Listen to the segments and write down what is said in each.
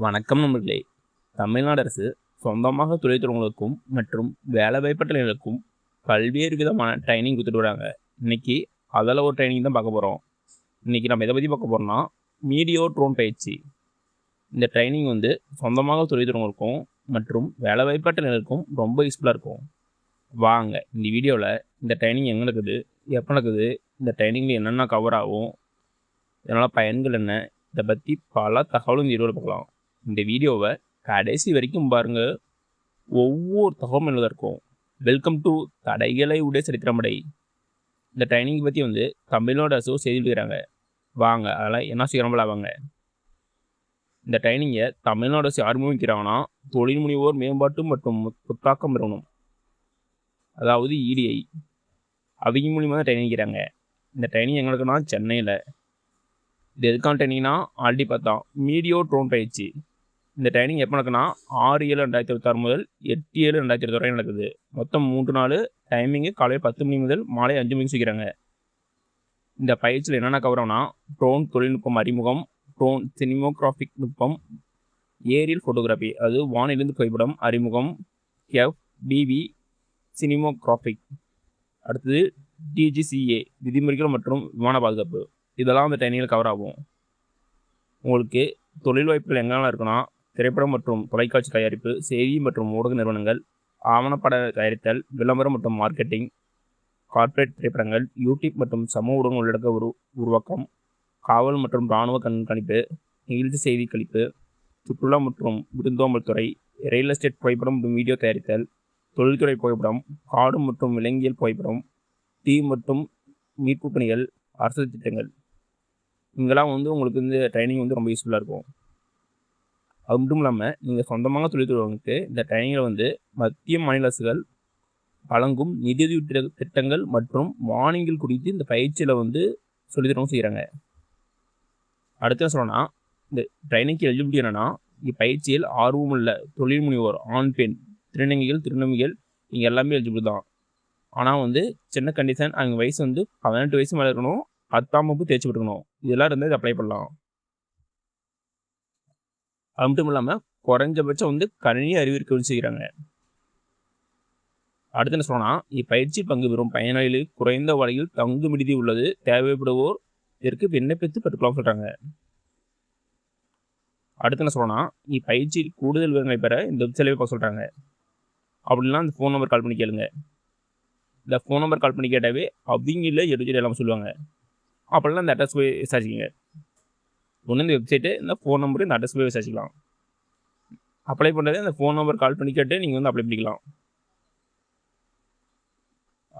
வணக்கம் நண்பர்களே. தமிழ்நாடு அரசு சொந்தமாக தொழில் தொடங்குவதற்கும் மற்றும் வேலைவாய்ப்பற்ற நிலைகளுக்கும் பல்வேறு விதமான ட்ரைனிங் கொடுத்துட்டு வராங்க. இன்னைக்கு அதில் ஒரு ட்ரைனிங் தான் பார்க்க போகிறோம். இன்றைக்கி நம்ம எதை பற்றி பார்க்க போகிறோம்னா மீடியோ ட்ரோன் பயிற்சி. இந்த ட்ரைனிங் சொந்தமாக தொழில் தொடங்குவதற்கும் மற்றும் வேலைவாய்ப்பற்ற நிலைகளுக்கும் ரொம்ப யூஸ்ஃபுல்லாக இருக்கும். வாங்க இந்த வீடியோவில் இந்த ட்ரைனிங் எங்கே நடக்குது, எப்போ நடக்குது, இந்த ட்ரைனிங்கில் என்னென்ன கவர் ஆகும், இதனால் பயன்கள் என்ன, இதை பற்றி பல தகவலும் இந்த வீடியோவில் பார்க்கலாம். இந்த வீடியோவை கடைசி வரைக்கும் பாருங்கள். ஒவ்வொரு தகவலும் என்னதாக இருக்கும். வெல்கம் டு தடைகளை உடைய சரித்திரமடை. இந்த ட்ரைனிங் பற்றி தமிழ்நாடு அரசு செய்தி விடுகிறாங்க. வாங்க அதெல்லாம் என்ன செய்யறோம்ல வாங்க. இந்த ட்ரைனிங்கை தமிழ்நாடு அரசு ஆரம்பிக்கிறாங்கன்னா தொழில் முனைவோர் மேம்பாட்டு மற்றும் புத்தாக்கம் பெறணும், அதாவது EDI அவங்க மூலியமாக தான் ட்ரைனிங் வைக்கிறாங்க. இந்த ட்ரைனிங் எங்களுக்குன்னா சென்னையில். இது எதுக்கான ட்ரைனிங்னா ஆல்ரெடி பார்த்தோம், மீடியோ ட்ரோன் பயிற்சி. இந்த ட்ரைனிங் எப்போ நடக்குன்னா 6/7/2026 முதல் 8/7/2026 வரை நடக்குது. மொத்தம் 3 நாள். டைமிங்கு காலையில் 10 மணி முதல் மாலை 5 மணிக்கு வைக்கிறாங்க. இந்த பயிற்சியில் என்னென்ன கவரம்னா ட்ரோன் தொழில்நுட்பம் அறிமுகம், ட்ரோன் சினிமோகிராஃபிக் நுட்பம், ஏரியல் ஃபோட்டோகிராஃபி அது வானிலிருந்து புகைப்படம் அறிமுகம், FBV சினிமோகிராஃபிக், அடுத்தது DGCA விதிமுறைகள் மற்றும் விமான பாதுகாப்பு. இதெல்லாம் அந்த ட்ரைனிங்கில் கவர் ஆகும். உங்களுக்கு தொழில் வாய்ப்புகள் எங்கெல்லாம் இருக்குன்னா திரைப்படம் மற்றும் தொலைக்காட்சி தயாரிப்பு, செய்தி மற்றும் ஊடக நிறுவனங்கள், ஆவணப்பட தயாரித்தல், விளம்பரம் மற்றும் மார்க்கெட்டிங், கார்ப்பரேட் திரைப்படங்கள், யூடியூப் மற்றும் சமூக ஊடகம் உள்ளடக்க உருவாக்கம், காவல் மற்றும் இராணுவ கண்காணிப்பு, நிகழ்ச்சி செய்தி கணிப்பு, சுற்றுலா மற்றும் விருந்தோம்பல் துறை, ரியல் எஸ்டேட் புகைப்படம் மற்றும் வீடியோ தயாரித்தல், தொழில்துறை புகைப்படம், காடு மற்றும் விலங்கியல் புகைப்படம், தீ மற்றும் மீட்பு பணிகள், அரசு திட்டங்கள். இங்கெல்லாம் உங்களுக்கு இந்த ட்ரைனிங் ரொம்ப யூஸ்ஃபுல்லாக இருக்கும். அது மட்டும் இல்லாமல் நீங்கள் சொந்தமாக தொழில் தொடங்குறதுக்கு இந்த ட்ரைனிங்கில் மத்திய மாநில அரசுகள் வழங்கும் நிதியுதவி திட்டங்கள் மற்றும் மானியங்கள் குறித்து இந்த பயிற்சியில் சொல்லித்தரவும் செய்கிறாங்க. அடுத்த சொல்லணும்னா இந்த ட்ரைனிங்க்கு எலிஜிபிலிட்டி என்னென்னா, இப்பயிற்சியில் ஆர்வமுள்ள தொழில் முனைவோர் ஆண் பெண் திருநங்கைகள் திருநங்கைகள் இங்கே எல்லாமே எலிஜிபிள் தான். ஆனால் சின்ன கண்டிஷன், அவங்க வயசு 18 வயசு மேலே இருக்கணும், 10ஆம் வகுப்பு தேர்ச்சி பெற்றுக்கணும். இதெல்லாம் இது அப்ளை பண்ணலாம். அது மட்டும் இல்லாமல் குறைஞ்சபட்சம் கணினி அறிவு இருக்க செய்கிறாங்க. அடுத்து என்ன சொல்லணும்னா, இப்பயிற்சி பங்கு பெறும் பயனாளிகள் குறைந்த வழியில் தங்கு விடுதி உள்ளது, தேவைப்படுவோர் இதற்கு விண்ணப்பித்து பெற்றுக்கலாம் சொல்கிறாங்க. அடுத்து என்ன சொல்லணும்னா, இப்பயிற்சியில் கூடுதல் விவரங்களை பெற இந்த வெப்சைட்லேயே பார்க்க சொல்கிறாங்க. அப்படின்னா இந்த ஃபோன் நம்பர் கால் பண்ணி கேளுங்க. இந்த ஃபோன் நம்பர் கால் பண்ணி கேட்டாவே அவங்கள எடுத்து எல்லாம் சொல்லுவாங்க. அப்படிலாம் இந்த அட்ரஸ் போய் விசாரிச்சிங்க. ஒன்று இந்த வெப்சைட்டு, இந்த ஃபோன் நம்பரு, இந்த அட்ரஸ் போய் விசாரிச்சிக்கலாம். அப்ளை பண்ணுறது அந்த ஃபோன் நம்பர் கால் பண்ணி கேட்டு நீங்கள் அப்ளை பண்ணிக்கலாம்.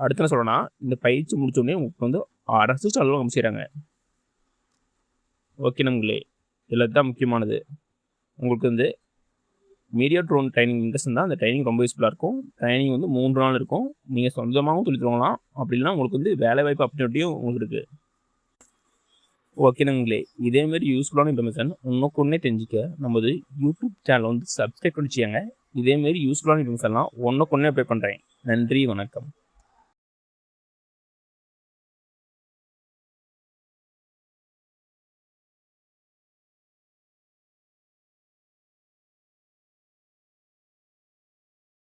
அடுத்து என்ன சொல்லணும்னா, இந்த பயிற்சி முடிச்சோடனே உங்களுக்கு அரசு அலுவலகம் செய்கிறாங்க. ஓகே நண்பர்களே, இதில் தான் முக்கியமானது. உங்களுக்கு மீடியா ட்ரோன் ட்ரைனிங் இன்ட்ரெஸ்ட் தான் அந்த ட்ரைனிங் ரொம்ப யூஸ்ஃபுல்லாக இருக்கும். ட்ரைனிங் 3 நாள் இருக்கும். நீங்கள் சொந்தமாகவும் தொழில் தொடங்கலாம், அப்படின்னா உங்களுக்கு வேலைவாய்ப்பு ஆப்பர்ச்சுனிட்டியும் உங்களுக்கு இருக்குது. ஓகே நண்பர்களே, இதேமாரி யூஸ்ஃபுல்லான இன்ஃபர்மேஷன் ஒன்றுக்கு தெரிஞ்சிக்க நமது யூடியூப் சேனல் சப்ஸ்கிரைப் பண்ணிச்சியாங்க. இதேமாரி யூஸ்ஃபுல்லான இன்ஃபர்மேஷன்லாம் ஒன்றுக்கு அப்ளை பண்ணுறேன். நன்றி, வணக்கம்.